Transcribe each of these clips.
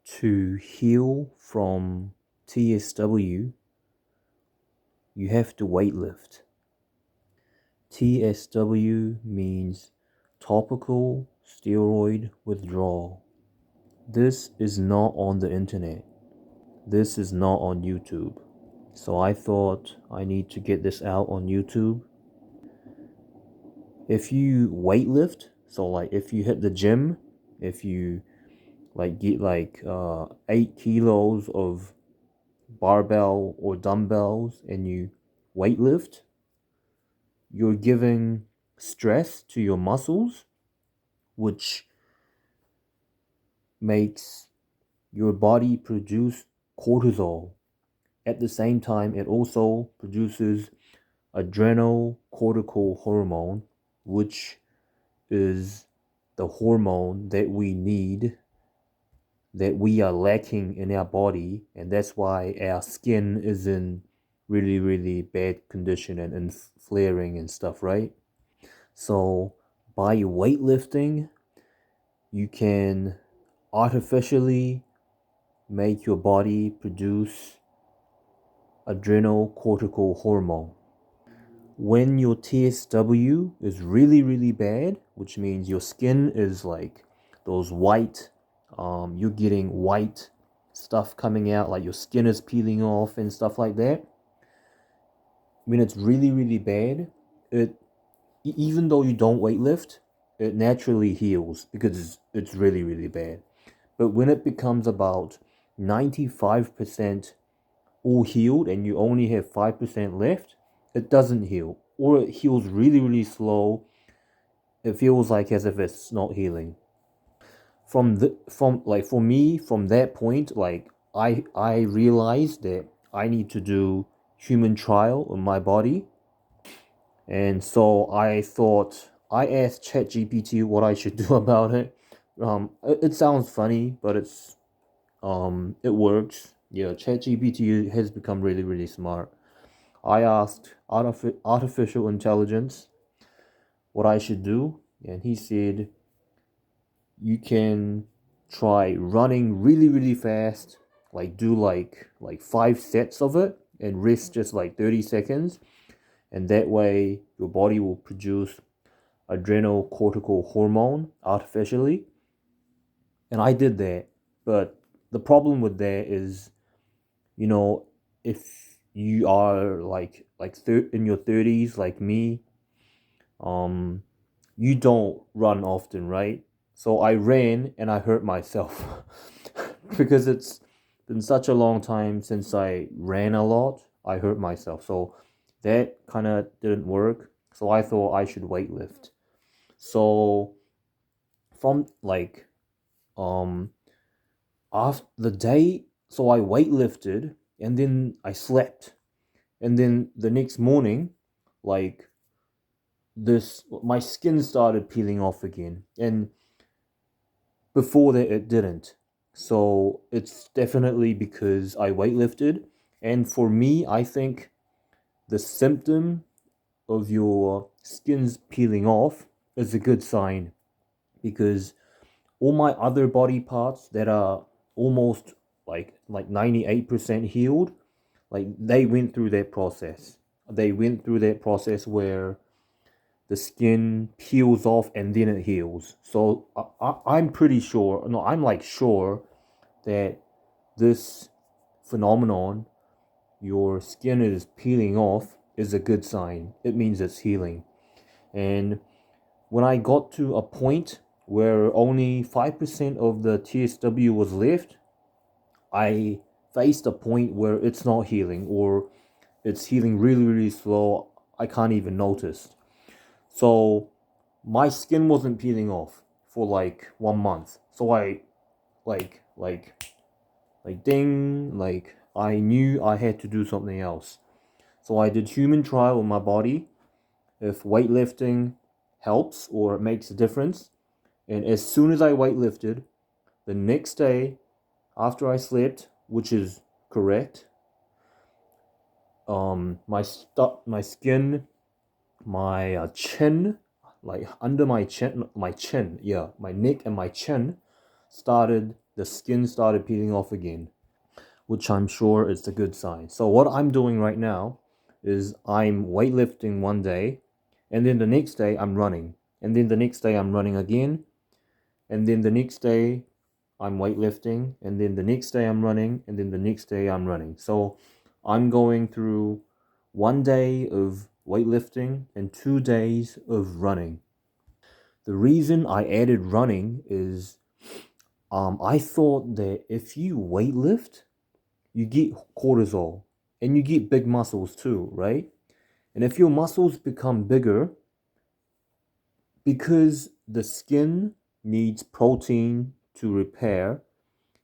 To heal from TSW, you have to weightlift. TSW means Topical Steroid Withdrawal. This is not on the internet. This is not on YouTube. So I thought I need to get this out on YouTube. If you weightlift, so like if you hit the gym, if you get 8 kilos of barbell or dumbbells and you weightlift, you're giving stress to your muscles, which makes your body produce cortisol. At the same time, it also produces adrenocortical hormone, which is the hormone that we need, that we are lacking in our body, and that's why our skin is in really, really bad condition and flaring and stuff, right? So by weightlifting, you can artificially make your body produce adrenocortical hormone. When your TSW is really, really bad, which means your skin is like those white, you're getting white stuff coming out, like your skin is peeling off and stuff like that. When it's really, really bad, even though you don't weightlift, it naturally heals because it's really, really bad. But when it becomes about 95% all healed and you only have 5% left, it doesn't heal, or it heals really, really slow. It feels like as if it's not healing. For me, from that point, I realized that I need to do human trial on my body. And so I thought, I asked ChatGPT what I should do about it. It sounds funny, but it works. Yeah, ChatGPT has become really, really smart. I asked artificial intelligence what I should do, and he said you can try running really, really fast, do 5 sets of it and rest just 30 seconds, and that way your body will produce adrenocortical hormone artificially. And I did that, but the problem with that is, if you are in your 30s like me, you don't run often, right? So I ran and I hurt myself because it's been such a long time since I ran a lot. I hurt myself, so that kind of didn't work. So I thought I should weightlift. So from after the day, so I weightlifted and then I slept, and then the next morning, like my skin started peeling off again, and before that it didn't. So it's definitely because I weightlifted. And for me, I think the symptom of your skin's peeling off is a good sign, because all my other body parts that are almost like 98% healed, they went through that process. They went through that process where the skin peels off and then it heals. So I'm pretty sure, no, I'm sure that this phenomenon, your skin is peeling off, is a good sign. It means it's healing. And when I got to a point where only 5% of the TSW was left, I faced a point where it's not healing, or it's healing really, really slow. I can't even notice. So my skin wasn't peeling off for 1 month. So I ding, I knew I had to do something else. So I did human trial on my body if weightlifting helps or makes a difference. And as soon as I weightlifted, the next day after I slept, which is correct, my skin, my chin, under my chin, my neck and my chin started the skin started peeling off again, which I'm sure is a good sign. So what I'm doing right now is I'm weightlifting one day, and then the next day I'm running, and then the next day I'm running again, and then the next day I'm weightlifting, and then the next day I'm running, and then the next day I'm running. So I'm going through one day of weightlifting and 2 days of running. The reason I added running is I thought that if you weightlift, you get cortisol and you get big muscles too, right? And if your muscles become bigger, because the skin needs protein to repair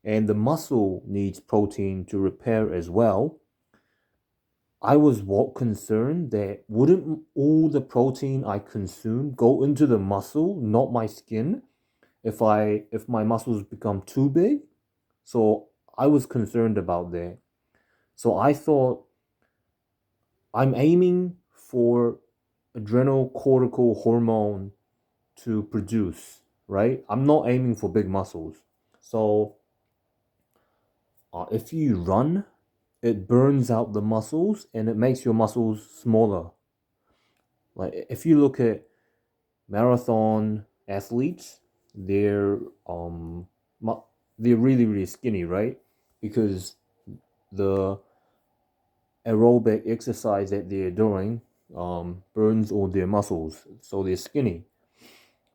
and the muscle needs protein to repair as well, I was concerned that wouldn't all the protein I consume go into the muscle, not my skin, if my muscles become too big? So I was concerned about that. So I thought I'm aiming for adrenal-cortical hormone to produce, right? I'm not aiming for big muscles. So if you run, it burns out the muscles and it makes your muscles smaller. Like if you look at marathon athletes, they're um they're really really skinny, right? Because the aerobic exercise that they're doing burns all their muscles, so they're skinny.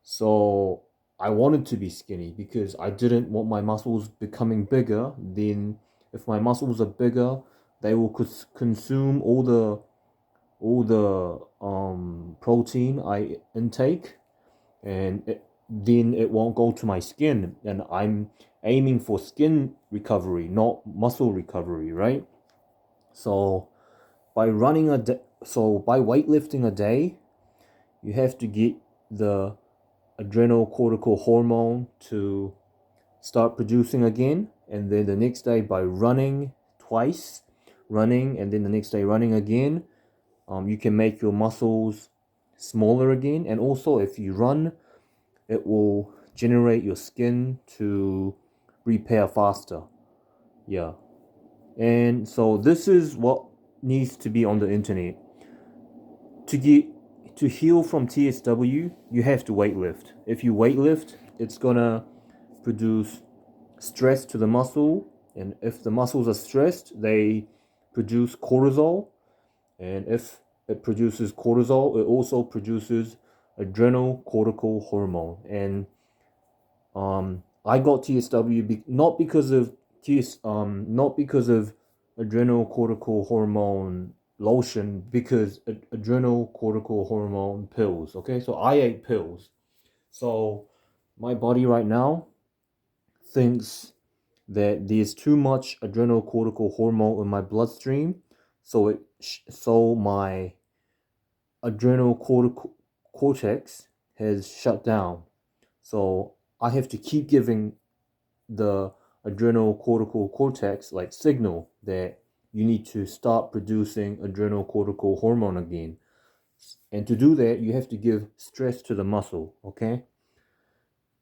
So I wanted to be skinny because I didn't want my muscles becoming bigger. Then, if my muscles are bigger, they will consume all the protein I intake, and then it won't go to my skin. And I'm aiming for skin recovery, not muscle recovery, right? So by weightlifting a day, you have to get the adrenal-cortical hormone to start producing again, and then the next day by running twice, running, and then the next day running again, you can make your muscles smaller again. And also, if you run, it will generate your skin to repair faster. Yeah. And so this is what needs to be on the internet. To heal from TSW, you have to weightlift. If you weightlift, it's gonna produce stress to the muscle, and if the muscles are stressed, they produce cortisol, and if it produces cortisol, it also produces adrenal cortical hormone. And I got TSW not because of adrenal cortical hormone lotion, because adrenal cortical hormone pills. Okay, so I ate pills. So my body right now thinks that there's too much adrenal cortical hormone in my bloodstream, so my adrenal cortex has shut down. So I have to keep giving the adrenal cortical cortex like signal that you need to start producing adrenal cortical hormone again. And to do that, you have to give stress to the muscle, okay?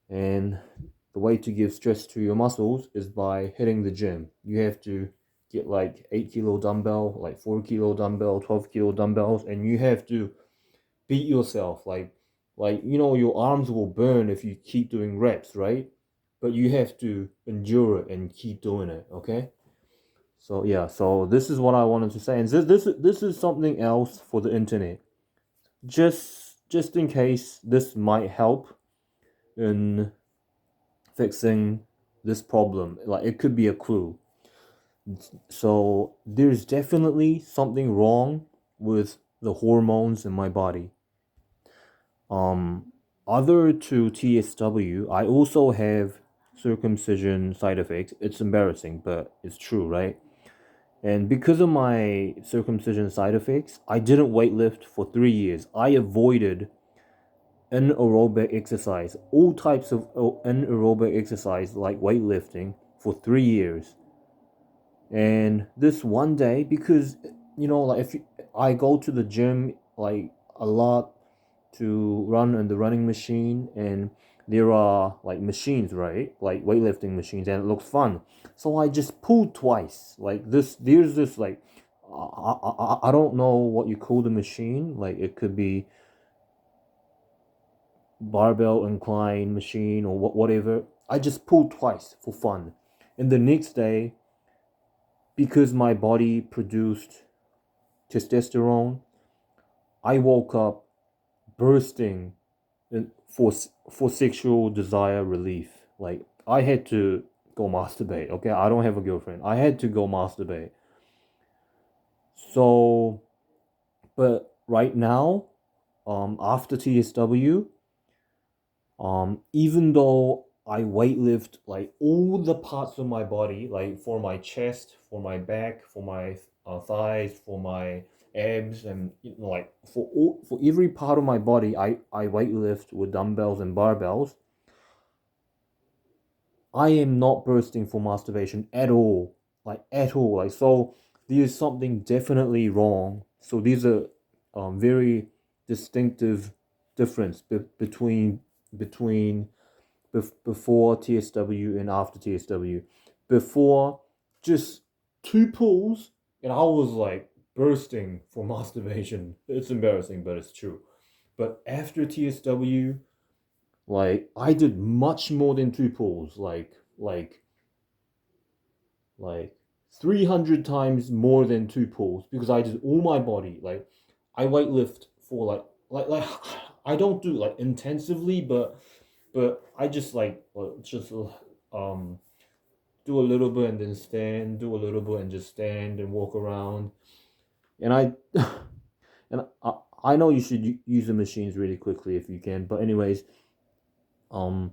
And the way to give stress to your muscles is by hitting the gym. You have to get like 8 kilo dumbbell, like 4 kilo dumbbell, 12 kilo dumbbells, and you have to beat yourself. Like your arms will burn if you keep doing reps, right? But you have to endure it and keep doing it, okay? So yeah, so this is what I wanted to say, and this is something else for the internet. Just in case this might help in fixing this problem. Like it could be a clue. So there's definitely something wrong with the hormones in my body. Um, Other to TSW, I also have circumcision side effects. It's embarrassing, but it's true, right? And because of my circumcision side effects, I didn't weightlift for 3 years. I avoided anaerobic exercise, all types of anaerobic exercise like weightlifting for 3 years. And this one day, because like I go to the gym like a lot to run on the running machine, and there are like machines, right? Like weightlifting machines, and it looks fun. So I just pulled twice. Like this, there's this like, I don't know what you call the machine. Like it could be barbell incline machine or whatever. I just pulled twice for fun. And the next day, because my body produced testosterone, I woke up bursting for sexual desire relief. Like I had to go masturbate. Okay, I don't have a girlfriend. I had to go masturbate. So, but right now, after TSW, even though I weightlift like all the parts of my body, like for my chest, for my back, for my thighs, for my abs, and like for every part of my body, I weightlift with dumbbells and barbells. I am not bursting for masturbation at all, like at all. Like so, there's something definitely wrong. So these are very distinctive difference between before TSW and after TSW. Before, just two pulls, and I was like bursting for masturbation. It's embarrassing, but it's true. But after TSW, like I did much more than two pulls, like 300 times more than two pulls because I did all my body. Like I weightlift for like I don't do like intensively, but I just like just do a little bit and then stand, do a little bit and just stand and walk around. And I and I know you should use the machines really quickly if you can. But anyways, um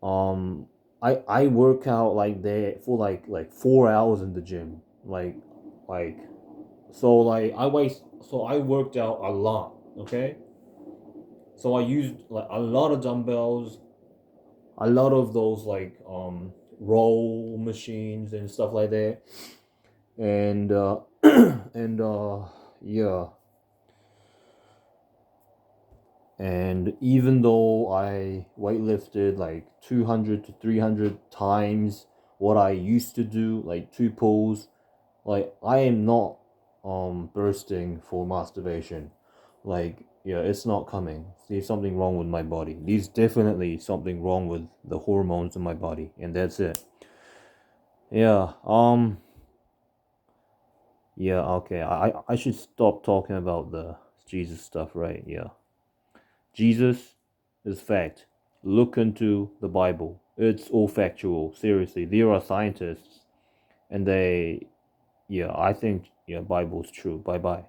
um I work out like that for like 4 hours in the gym. Like so like I worked out a lot, okay? So I used like a lot of dumbbells, a lot of those like roll machines and stuff like that. And and yeah. And even though I weightlifted like 200 to 300 times what I used to do, like two pulls, like I am not bursting for masturbation. Like yeah, it's not coming. There's something wrong with my body. There's definitely something wrong with the hormones in my body, and that's it. Yeah. Yeah. Okay. I should stop talking about the Jesus stuff, right? Yeah. Jesus is fact. Look into the Bible. It's all factual. Seriously, there are scientists, and they, yeah, I think, yeah, Bible's true. Bye bye.